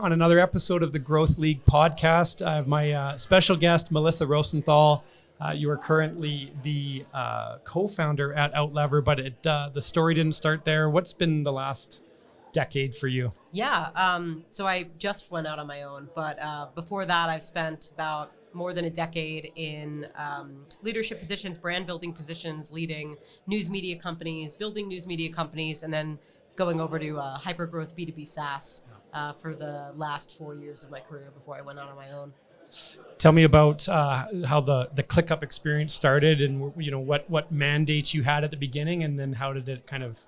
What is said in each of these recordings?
on another episode of the Growth League podcast. I have my special guest, Melissa Rosenthal. You are currently the co-founder at Outlever, but the story didn't start there. What's been the last decade for you? Yeah, so I just went out on my own, but before that, I've spent about more than a decade in leadership positions, brand building positions, leading news media companies, building news media companies, and then going over to hyper-growth B2B SaaS for the last 4 years of my career before I went out on my own. Tell me about how the ClickUp experience started, and what mandates you had at the beginning, and then how did it kind of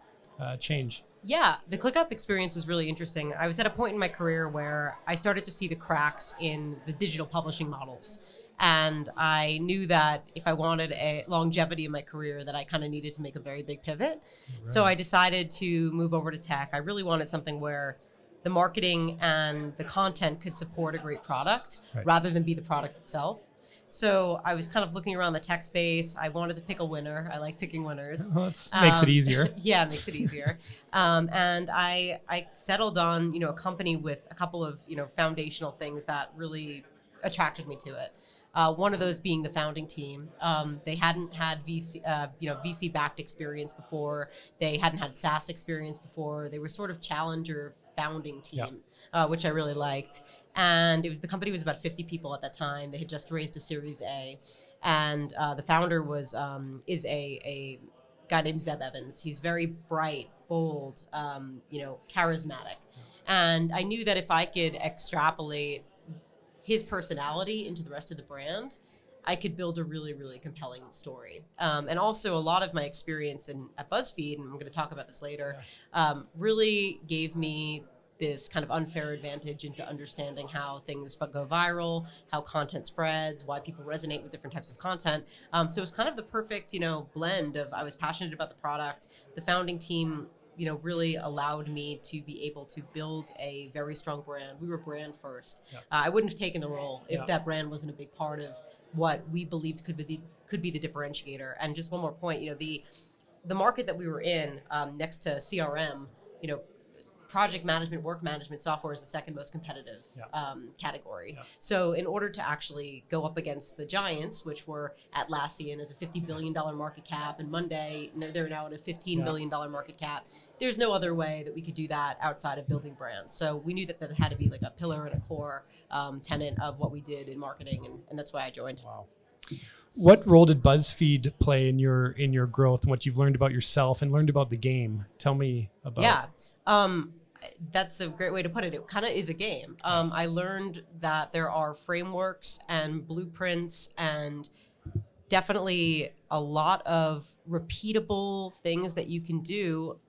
change? Yeah, the ClickUp experience was really interesting. I was at a point in my career where I started to see the cracks in the digital publishing models. And I knew that if I wanted a longevity in my career, that I kind of needed to make a very big pivot. Right. So I decided to move over to tech. I really wanted something where the marketing and the content could support a great product, right, rather than be the product itself. So I was kind of looking around the tech space. I wanted to pick a winner. I like picking winners. Well, it makes it easier. Yeah, it makes it easier. And I settled on, a company with a couple of, foundational things that really attracted me to it. One of those being the founding team. They hadn't had VC-backed experience before. They hadn't had SaaS experience before. They were sort of challenger founding team, which I really liked. And the company was about 50 people at that time. They had just raised a Series A, and the founder is a guy named Zeb Evans. He's very bright, bold, charismatic, and I knew that if I could extrapolate his personality into the rest of the brand, I could build a really, really compelling story. And also a lot of my experience at BuzzFeed, and I'm going to talk about this later, really gave me this kind of unfair advantage into understanding how things go viral, how content spreads, why people resonate with different types of content. So it was kind of the perfect, blend of, I was passionate about the product. The founding team, really allowed me to be able to build a very strong brand. We were brand first. Yeah. I wouldn't have taken the role if that brand wasn't a big part of what we believed could be the differentiator. And just one more point, the market that we were in, next to CRM, project management, work management software is the second most competitive category. Yeah. So in order to actually go up against the giants, which were Atlassian as a $50 billion market cap, and Monday, they're now at a $15 billion market cap, there's no other way that we could do that outside of building brands. So we knew that had to be like a pillar and a core tenet of what we did in marketing, and that's why I joined. Wow. What role did BuzzFeed play in your growth and what you've learned about yourself and learned about the game? Tell me about. Yeah. That's a great way to put it. It kind of is a game. I learned that there are frameworks and blueprints and definitely a lot of repeatable things that you can do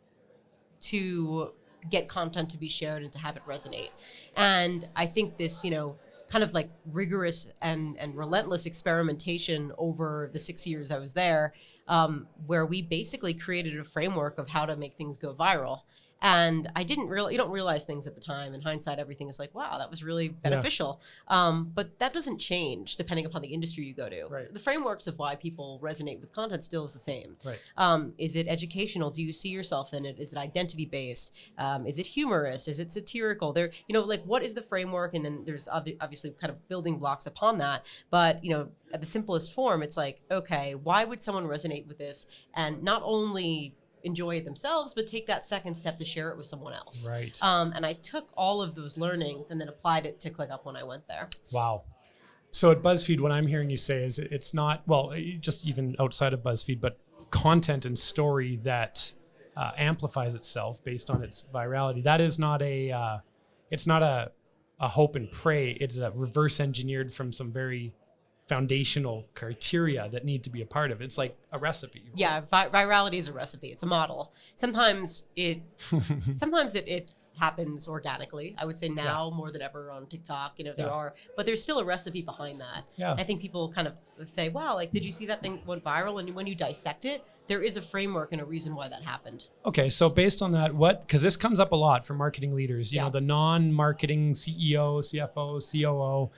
to get content to be shared and to have it resonate. And I think this, kind of like rigorous and relentless experimentation over the 6 years I was there, where we basically created a framework of how to make things go viral. And I didn't you don't realize things at the time. In hindsight, everything is like, wow, that was really beneficial. Yeah. But that doesn't change depending upon the industry you go to. Right. The frameworks of why people resonate with content still is the same. Right. Is it educational? Do you see yourself in it? Is it identity based? Is it humorous? Is it satirical? What is the framework? And then there's obviously kind of building blocks upon that. But, at the simplest form, it's like, okay, why would someone resonate with this? And not only enjoy it themselves, but take that second step to share it with someone else. Right. And I took all of those learnings and then applied it to ClickUp when I went there. Wow. So at BuzzFeed, what I'm hearing you say is it's not, just even outside of BuzzFeed, but content and story that amplifies itself based on its virality. That is not it's not a hope and pray. It's a reverse engineered from some very foundational criteria that need to be a part of it. It's like a recipe. Yeah, virality is a recipe. It's a model. Sometimes it happens organically. I would say now more than ever on TikTok, but there's still a recipe behind that. Yeah. I think people kind of say, wow, did you see that thing went viral? And when you dissect it, there is a framework and a reason why that happened. Okay, so based on that, because this comes up a lot for marketing leaders, the non-marketing CEO, CFO, COO,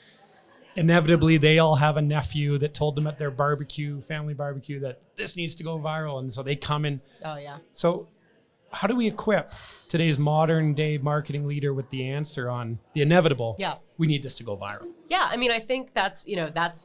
inevitably they all have a nephew that told them at their family barbecue, that this needs to go viral. And so they come in. Oh yeah. So how do we equip today's modern day marketing leader with the answer on the inevitable? Yeah. We need this to go viral. Yeah, I mean, I think that's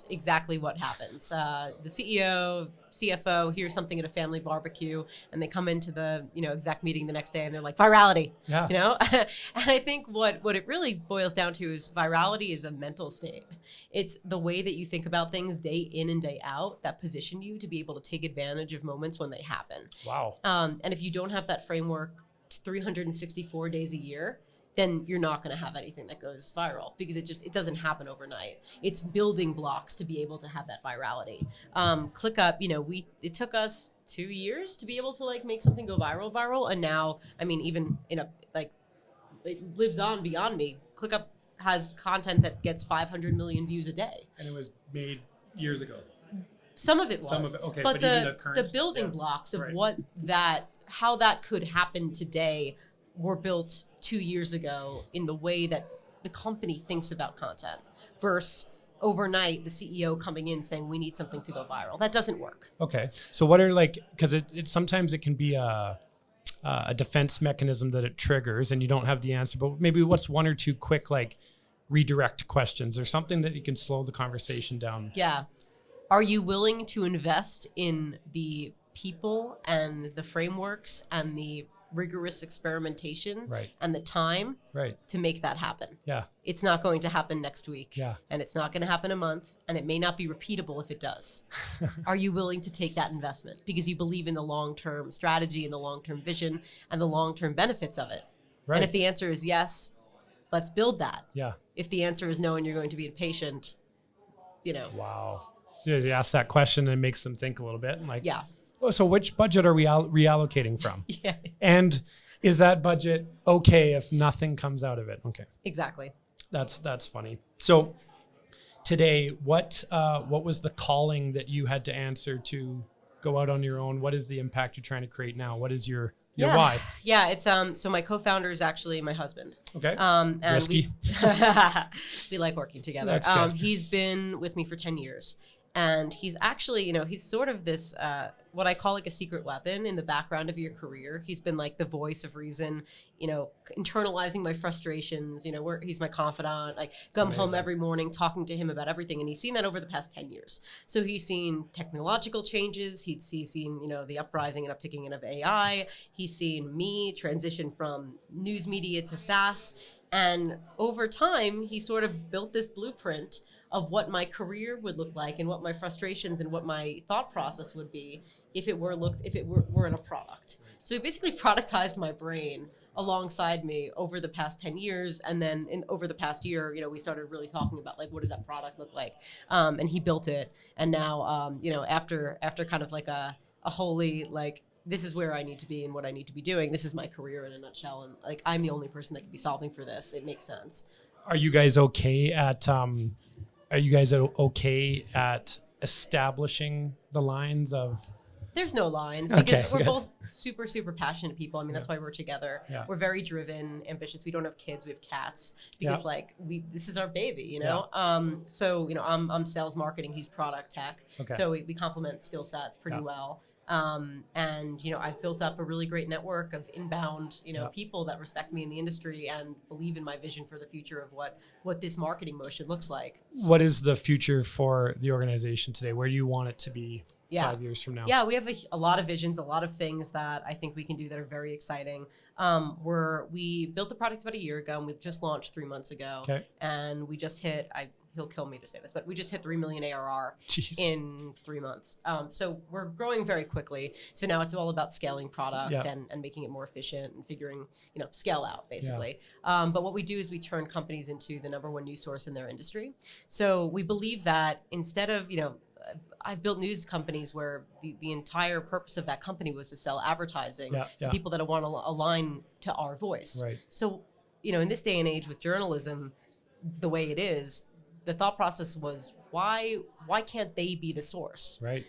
exactly what happens. The CEO, CFO hears something at a family barbecue, and they come into the exec meeting the next day, and they're like, virality. Yeah. And I think what it really boils down to is virality is a mental state. It's the way that you think about things day in and day out that position you to be able to take advantage of moments when they happen. Wow. And if you don't have that framework 364 days a year, then you're not going to have anything that goes viral, because it doesn't happen overnight. It's building blocks to be able to have that virality. ClickUp, it took us 2 years to be able to make something go viral. And now, I mean, even it lives on beyond me. ClickUp has content that gets 500 million views a day. And it was made years ago. Some of it was. Some of it, okay. But even the building blocks of how that could happen today were built 2 years ago in the way that the company thinks about content versus overnight the CEO coming in saying we need something to go viral. That doesn't work. Okay. So what are because it sometimes it can be a defense mechanism that it triggers and you don't have the answer, but maybe what's one or two quick redirect questions or something that you can slow the conversation down? Yeah. Are you willing to invest in the people and the frameworks and the rigorous experimentation and the time to make that happen? Yeah. It's not going to happen next week. Yeah. And it's not going to happen a month, and it may not be repeatable if it does. Are you willing to take that investment because you believe in the long-term strategy and the long-term vision and the long-term benefits of it? Right. And if the answer is yes, let's build that. Yeah. If the answer is no and you're going to be impatient, Wow. Yeah, you ask that question and it makes them think a little bit. And yeah. Oh, so which budget are we reallocating from? Yeah. And is that budget okay if nothing comes out of it? Okay. Exactly. That's funny. So today, what was the calling that you had to answer to go out on your own? What is the impact you're trying to create now? What is your why? Yeah, it's so my co-founder is actually my husband. Okay. And risky. We like working together. That's good. He's been with me for 10 years. And he's actually, he's sort of this, what I call a secret weapon in the background of your career. He's been the voice of reason, internalizing my frustrations, he's my confidant. I come home every morning talking to him about everything. And he's seen that over the past 10 years. So he's seen technological changes. He's seen, the uprising and upticking of AI. He's seen me transition from news media to SaaS. And over time, he sort of built this blueprint of what my career would look like and what my frustrations and what my thought process would be if it were in a product. So he basically productized my brain alongside me over the past 10 years. And then over the past year, we started really talking about what does that product look like? And he built it. And now, after kind of a holy, this is where I need to be and what I need to be doing. This is my career in a nutshell. And I'm the only person that can be solving for this. It makes sense. Are you guys okay at establishing the lines of? There's no lines because Okay, we're good. both super, super passionate people. I mean, that's why we're together. Yeah. We're very driven, ambitious. We don't have kids. We have cats because this is our baby, So, I'm sales marketing. He's product tech. Okay. So we complement skill sets pretty well. And, I've built up a really great network of inbound, people that respect me in the industry and believe in my vision for the future of what this marketing motion looks like. What is the future for the organization today? Where do you want it to be 5 years from now? Yeah, we have a lot of visions, a lot of things that I think we can do that are very exciting. We built the product about a year ago and we just launched 3 months ago. Okay. And we just hit, he'll kill me to say this, but we just hit 3 million ARR Jeez. in 3 months. So we're growing very quickly. So now it's all about scaling product and making it more efficient and figuring, scale out basically. But what we do is we turn companies into the number one news source in their industry. So we believe that instead of, I've built news companies where the entire purpose of that company was to sell advertising to people that want to align to our voice. Right. So, in this day and age with journalism, the way it is, the thought process was why can't they be the source? Right.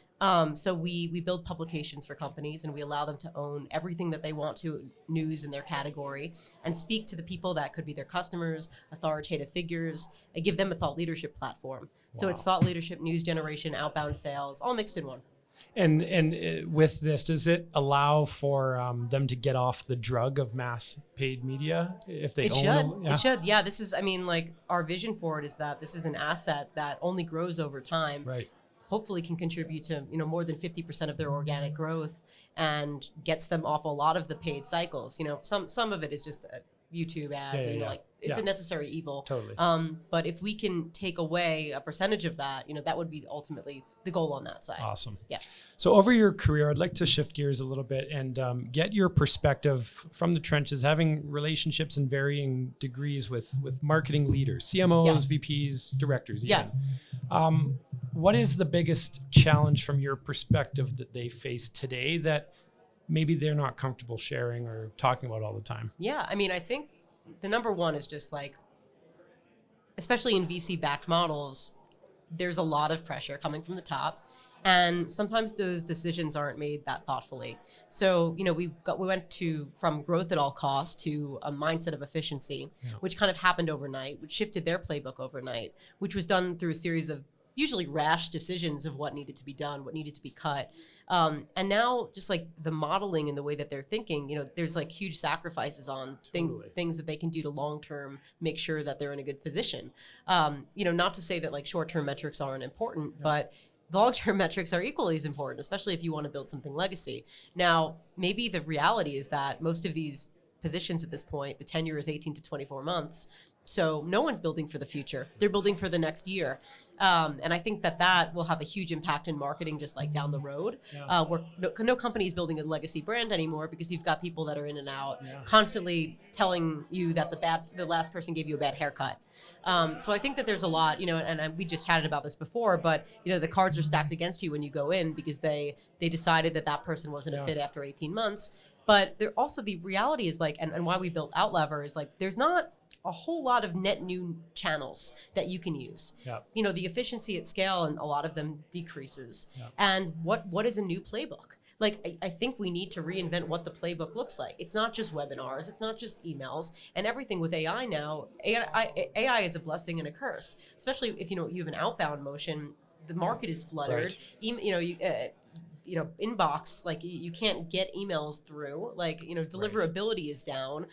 So we build publications for companies and we allow them to own everything that they want to news in their category and speak to the people that could be their customers, authoritative figures, and give them a thought leadership platform. So it's thought leadership, news generation, outbound sales, all mixed in one. And with this, does it allow for them to get off the drug of mass paid media if they It own should. Yeah. It should. Yeah, this is, I mean, like our vision for it is that this is an asset that only grows over time. Right. Hopefully can contribute to, more than 50% of their organic growth and gets them off a lot of the paid cycles. Some of it is just YouTube ads, like it's a necessary evil. Totally. But if we can take away a percentage of that, that would be ultimately the goal on that side. Awesome. Yeah. So over your career, I'd like to shift gears a little bit and get your perspective from the trenches, having relationships in varying degrees with marketing leaders, CMOs, VPs, directors even. What is the biggest challenge from your perspective that they face today that maybe they're not comfortable sharing or talking about all the time? Yeah, I mean, I think the number one is just like, especially in VC-backed models, there's a lot of pressure coming from the top. And sometimes those decisions aren't made that thoughtfully. So, we went from growth at all costs to a mindset of efficiency, which kind of happened overnight, which shifted their playbook overnight, which was done through a series of usually rash decisions of what needed to be done, what needed to be cut. And now just like the modeling and the way that they're thinking, there's like huge sacrifices on things that they can do to long-term make sure that they're in a good position. Not to say that like short-term metrics aren't important, but long-term metrics are equally as important, especially if you want to build something legacy. Now, maybe the reality is that most of these positions at this point, the tenure is 18 to 24 months. So no one's building for the future. They're building for the next year. And I think that will have a huge impact in marketing just like down the road. Where no company is building a legacy brand anymore because you've got people that are in and out constantly telling you that the last person gave you a bad haircut. So I think that there's a lot, and we just chatted about this before, but the cards are stacked against you when you go in because they decided that person wasn't a fit after 18 months. But there also the reality is like, and why we built Outlever is like, there's not a whole lot of net new channels that you can use. The efficiency at scale and a lot of them decreases. And what is a new playbook? Like, I think we need to reinvent what the playbook looks like. It's not just webinars, it's not just emails, and everything with AI now. AI is a blessing and a curse, especially if you have an outbound motion. The market is flooded. Inbox, like you can't get emails through, like, deliverability is down.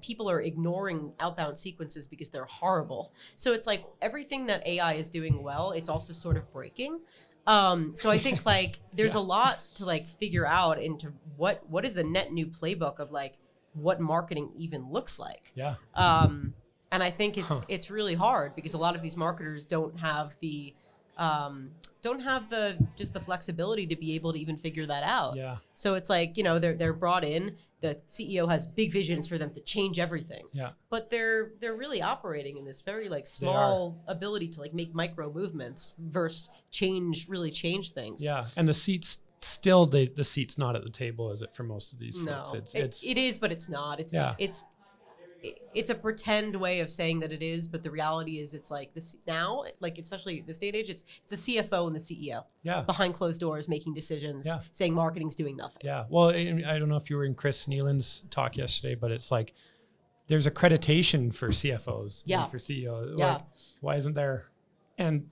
People are ignoring outbound sequences because they're horrible. So it's like everything that AI is doing well, it's also sort of breaking. So I think like there's a lot to like figure out into what is the net new playbook of like what marketing even looks like. And I think it's really hard because a lot of these marketers don't have the just the flexibility to be able to even figure that out. So it's like, they're brought in, the CEO has big visions for them to change everything. But they're really operating in this very like small ability to like make micro movements versus really change things. And the seats still the seat's not at the table, is it, for most of these folks? It is, but it's not. It's a pretend way of saying that it is, but the reality is it's like this now, like especially this day and age, it's the CFO and the CEO behind closed doors making decisions, saying marketing's doing nothing. Well, I don't know if you were in Chris Nealon's talk yesterday, but it's like there's accreditation for CFOs and for CEOs. Like, why isn't there? And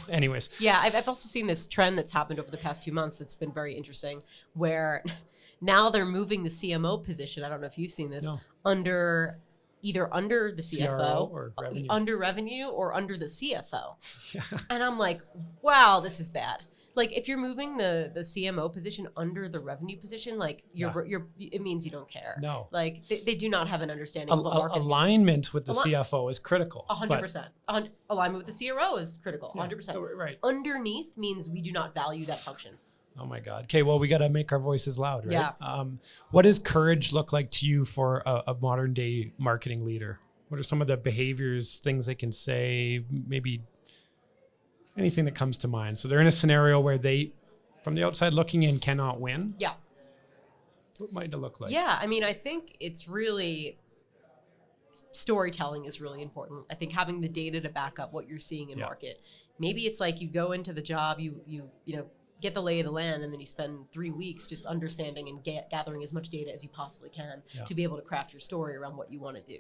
anyways. I've also seen this trend that's happened over the past 2 months. It's been very interesting where now they're moving the CMO position. I don't know if you've seen this either under the CFO or revenue. Under revenue or under the CFO. And I'm like, wow, this is bad. Like if you're moving the CMO position under the revenue position, like it means you don't care. No. Like they do not have an understanding of what marketing alignment with the CFO is critical. 100%. Alignment with the CRO is critical. 100%. Right. Underneath means we do not value that function. Oh my God. Okay, well, we got to make our voices loud, right? What does courage look like to you for a modern day marketing leader? What are some of the behaviors, things they can say, maybe anything that comes to mind? So they're in a scenario where they, from the outside looking in, cannot win. What might it look like? I mean, I think it's really, storytelling is really important. I think having the data to back up what you're seeing in market. Maybe it's like you go into the job, you get the lay of the land, and then you spend 3 weeks just understanding and gathering as much data as you possibly can to be able to craft your story around what you want to do.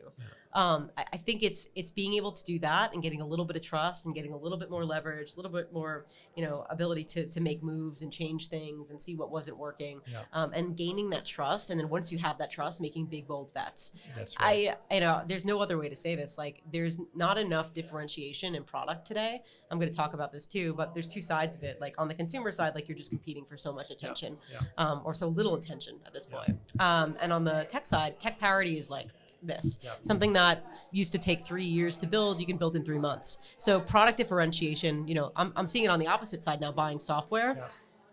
I think it's being able to do that and getting a little bit of trust and getting a little bit more leverage, a little bit more, ability to make moves and change things and see what wasn't working, and gaining that trust. And then once you have that trust, making big, bold bets. That's right. There's no other way to say this. Like, there's not enough differentiation in product today. I'm going to talk about this too, but there's two sides of it. Like, on the consumer side, like, you're just competing for so much attention, or so little attention at this point. And on the tech side, tech parity is like this. Something that used to take 3 years to build, you can build in 3 months. So product differentiation, I'm seeing it on the opposite side now, buying software.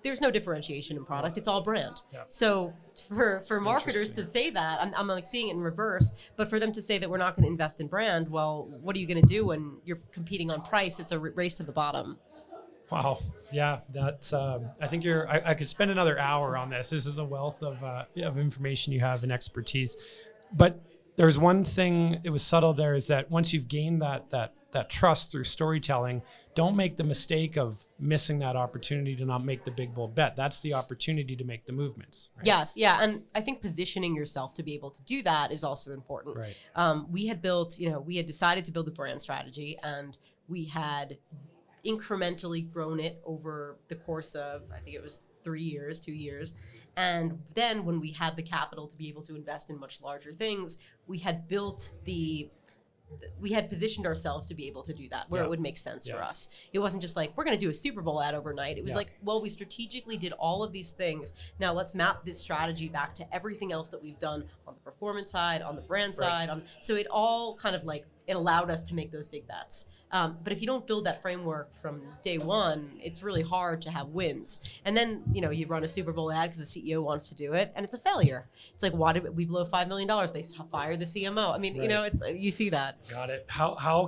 There's no differentiation in product. It's all brand. So for marketers to say that, I'm like seeing it in reverse, but for them to say that we're not going to invest in brand, well, what are you going to do when you're competing on price? It's a race to the bottom. Wow. Yeah, that's. I think I could spend another hour on this. This is a wealth of information you have and expertise. But there's one thing. It was subtle there. Is that once you've gained that trust through storytelling, don't make the mistake of missing that opportunity to not make the big bold bet. That's the opportunity to make the movements. Right? Yes, yeah, and I think positioning yourself to be able to do that is also important. Right. We had decided to build a brand strategy, and we had incrementally grown it over the course of, I think it was 2 years. And then when we had the capital to be able to invest in much larger things, we had positioned ourselves to be able to do that where it would make sense for us. It wasn't just like, we're going to do a Super Bowl ad overnight. It was like, well, we strategically did all of these things. Now let's map this strategy back to everything else that we've done on the performance side, on the brand side. So it all kind of like, it allowed us to make those big bets. But if you don't build that framework from day one, it's really hard to have wins. And then, you run a Super Bowl ad because the CEO wants to do it, and it's a failure. It's like, why did we blow $5 million? They fired the CMO. I mean, it's you see that. Got it. How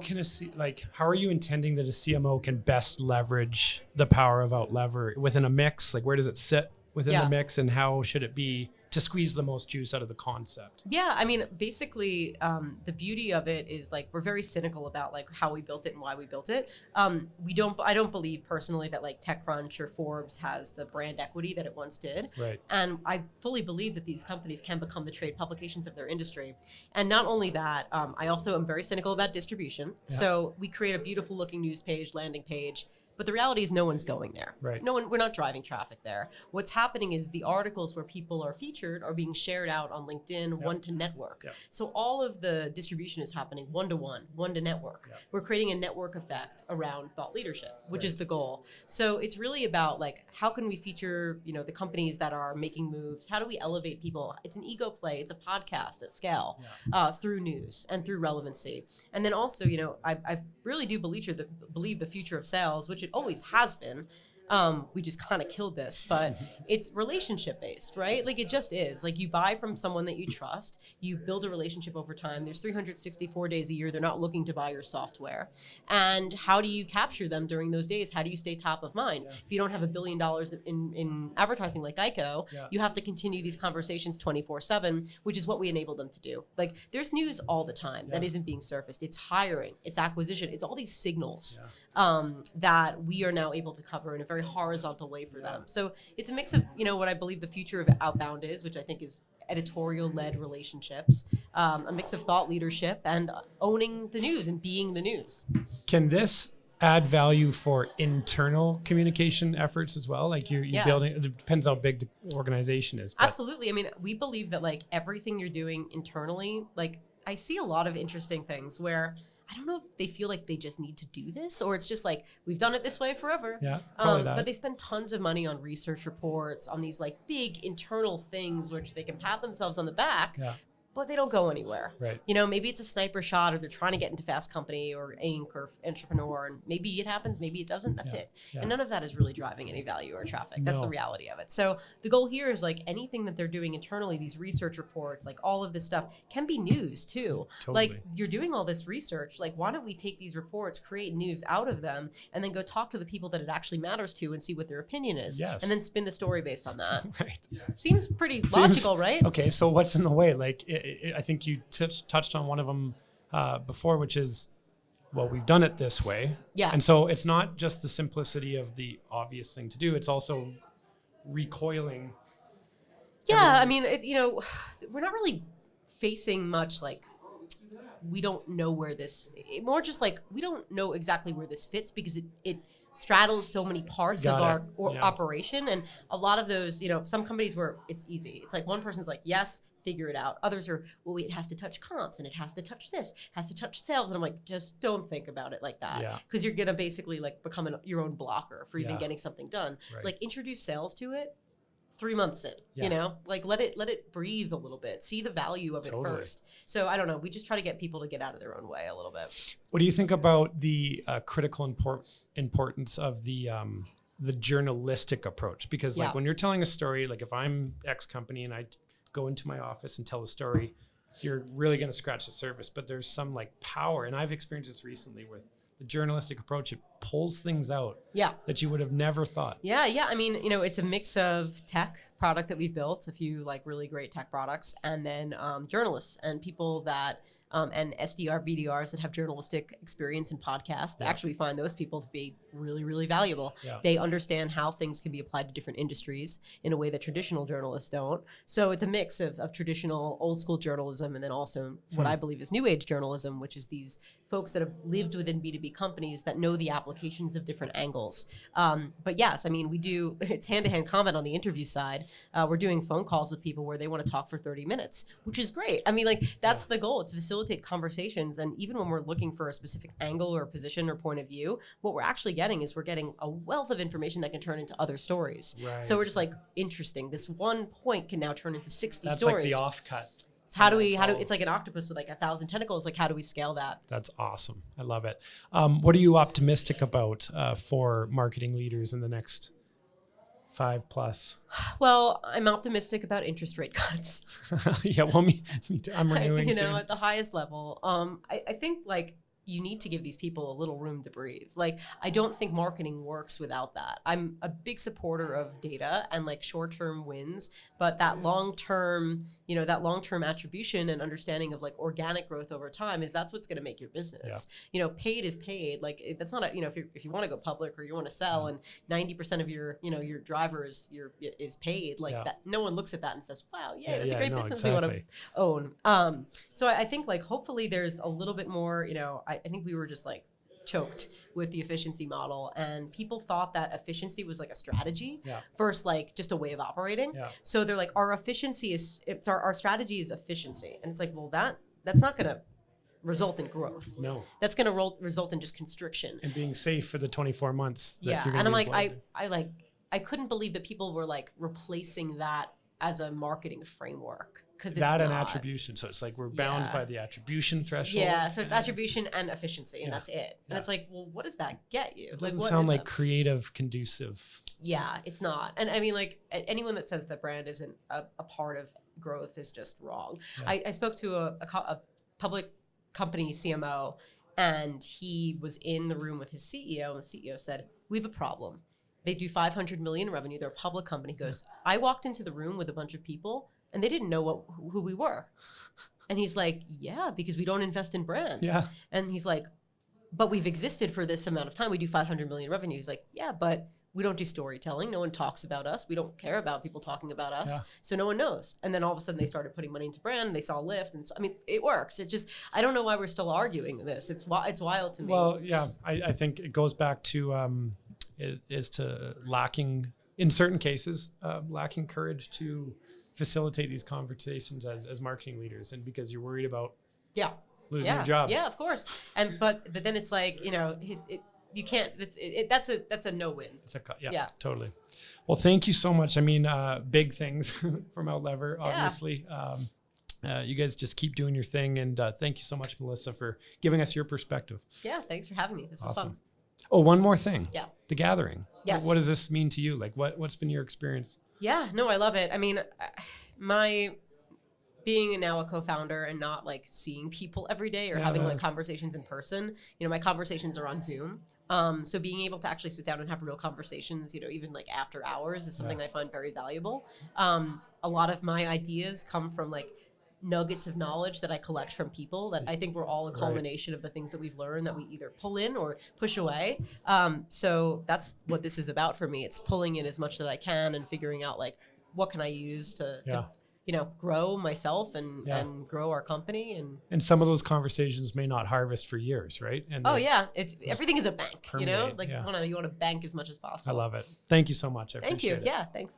are you intending that a CMO can best leverage the power of Outlever within a mix? Like, where does it sit within the mix, and how should it be to squeeze the most juice out of the concept? Yeah, I mean, basically, the beauty of it is like we're very cynical about like how we built it and why we built it. I don't believe personally that like TechCrunch or Forbes has the brand equity that it once did. Right. And I fully believe that these companies can become the trade publications of their industry. And not only that, I also am very cynical about distribution. Yeah. So we create a beautiful looking news page, landing page. But the reality is no one's going there. Right. We're not driving traffic there. What's happening is the articles where people are featured are being shared out on LinkedIn, one to network. Yep. So all of the distribution is happening one-to-one, one to network. Yep. We're creating a network effect around thought leadership, which is the goal. So it's really about like, how can we feature, the companies that are making moves? How do we elevate people? It's an ego play. It's a podcast at scale through news and through relevancy. And then also, I really do believe the future of sales, which it always has been. We just kind of killed this, but it's relationship based, right? Like it just is. Like you buy from someone that you trust, you build a relationship over time. There's 364 days a year. They're not looking to buy your software. And how do you capture them during those days? How do you stay top of mind? If you don't have $1 billion in advertising like Geico, you have to continue these conversations 24/7, which is what we enable them to do. Like there's news all the time that isn't being surfaced. It's hiring, it's acquisition, it's all these signals that we are now able to cover in a very horizontal way for them. So it's a mix of, what I believe the future of outbound is, which I think is editorial-led relationships, a mix of thought leadership and owning the news and being the news. Can this add value for internal communication efforts as well? Like you're building, it depends how big the organization is. Absolutely. I mean, we believe that like everything you're doing internally, like I see a lot of interesting things where I don't know if they feel like they just need to do this or it's just like, we've done it this way forever. Yeah, probably that. But they spend tons of money on research reports, on these like big internal things, which they can pat themselves on the back, but they don't go anywhere. Right. Maybe it's a sniper shot or they're trying to get into Fast Company or Inc. or Entrepreneur, and maybe it happens, maybe it doesn't, that's it. Yeah. And none of that is really driving any value or traffic. That's the reality of it. So the goal here is like anything that they're doing internally, these research reports, like all of this stuff can be news too. Totally. Like you're doing all this research, like why don't we take these reports, create news out of them, and then go talk to the people that it actually matters to and see what their opinion is. Yes. And then spin the story based on that. Right. Seems pretty logical, right? Okay, so what's in the way? Like I think you touched on one of them before, which is well, we've done it this way. Yeah. And so it's not just the simplicity of the obvious thing to do. It's also recoiling. Yeah. I mean, we're not really facing much like, we don't know where this, more just like, we don't know exactly where this fits because it straddles so many parts of our operation. And a lot of those, some companies where it's easy. It's like one person's like, yes, figure it out. Others are, well, it has to touch comps and it has to touch this, has to touch sales. And I'm like, just don't think about it like that. Because you're going to basically like become your own blocker for even getting something done. Right. Like introduce sales to it 3 months in, like let it breathe a little bit, see the value of it first. So I don't know. We just try to get people to get out of their own way a little bit. What do you think about the critical importance of the journalistic approach? Because like when you're telling a story, like if I'm X company and I go into my office and tell a story, you're really going to scratch the surface, but there's some like power. And I've experienced this recently with the journalistic approach. It pulls things out that you would have never thought. Yeah. I mean, it's a mix of tech product that we've built, a few like really great tech products, and then journalists and people that and SDR, BDRs that have journalistic experience in podcasts. Actually, we find those people to be really, really valuable. They understand how things can be applied to different industries in a way that traditional journalists don't. So it's a mix of traditional old school journalism and then also what I believe is new age journalism, which is these folks that have lived within B2B companies that know the applications of different angles. But yes, I mean, we do, it's hand-to-hand combat on the interview side. We're doing phone calls with people where they want to talk for 30 minutes, which is great. I mean, like that's the goal. It's to facilitate conversations. And even when we're looking for a specific angle or position or point of view, what we're actually getting is we're getting a wealth of information that can turn into other stories. Right. So we're just like, interesting. This one point can now turn into 60 that's stories. That's like the offcut. So it's like an octopus with like 1,000 tentacles. Like, how do we scale that? That's awesome. I love it. What are you optimistic about for marketing leaders in the next 5+? Well, I'm optimistic about interest rate cuts. Me too. I'm renewing soon. At the highest level. I think like you need to give these people a little room to breathe. Like, I don't think marketing works without that. I'm a big supporter of data and like short-term wins, but that long-term, attribution and understanding of like organic growth over time that's what's going to make your business. Paid is paid. Like that's not if you want to go public or you want to sell and 90% of your driver is paid, like that, no one looks at that and says, wow, that's a great business we want to own. So I think like hopefully there's a little bit more, I think we were just like choked with the efficiency model, and people thought that efficiency was like a strategy versus like just a way of operating. So they're like, our strategy is efficiency, and it's like, well, that's not going to result in growth. No, that's going to result in just constriction and being safe for the 24 months. And I'm like, I couldn't believe that people were like replacing that as a marketing framework. That and attribution. So it's like we're bound by the attribution threshold. Yeah, so it's attribution and efficiency, and that's it. And it's like, well, what does that get you? It doesn't sound like creative, conducive. Yeah, it's not. And I mean, like anyone that says that brand isn't a part of growth is just wrong. I spoke to a public company CMO, and he was in the room with his CEO, and the CEO said, we have a problem. They do 500 million revenue. They're a public company. He goes, I walked into the room with a bunch of people and they didn't know who we were. And he's like, yeah, because we don't invest in brand. Yeah. And he's like, but we've existed for this amount of time. We do 500 million revenue. He's like, yeah, but we don't do storytelling. No one talks about us. We don't care about people talking about us. Yeah. So no one knows. And then all of a sudden they started putting money into brand and they saw lift. And so, I mean, it works. It just, I don't know why we're still arguing this. It's wild to me. Well, yeah, I think it goes back to, is to lacking, in certain cases, lacking courage to facilitate these conversations as marketing leaders, and because you're worried about losing your job. Yeah, of course. And but then it's like, you can't. That's a no-win. Yeah, totally. Well, thank you so much. I mean, big things from Outlever, obviously. You guys just keep doing your thing, and thank you so much, Melissa, for giving us your perspective. Yeah, thanks for having me. This was fun. Oh, one more thing. Yeah. The gathering. Yes. What does this mean to you? Like, what's been your experience? Yeah, no, I love it. I mean, my being now a co-founder and not like seeing people every day or having like conversations in person, my conversations are on Zoom. So being able to actually sit down and have real conversations, even like after hours is something I find very valuable. A lot of my ideas come from like nuggets of knowledge that I collect from people that I think we're all a culmination of the things that we've learned that we either pull in or push away. So that's what this is about for me. It's pulling in as much that I can and figuring out like, what can I use to grow myself and grow our company. And some of those conversations may not harvest for years, right? And it's everything is a bank, you want to bank as much as possible. I love it. Thank you so much. I Thank you. appreciate it. Yeah, thanks.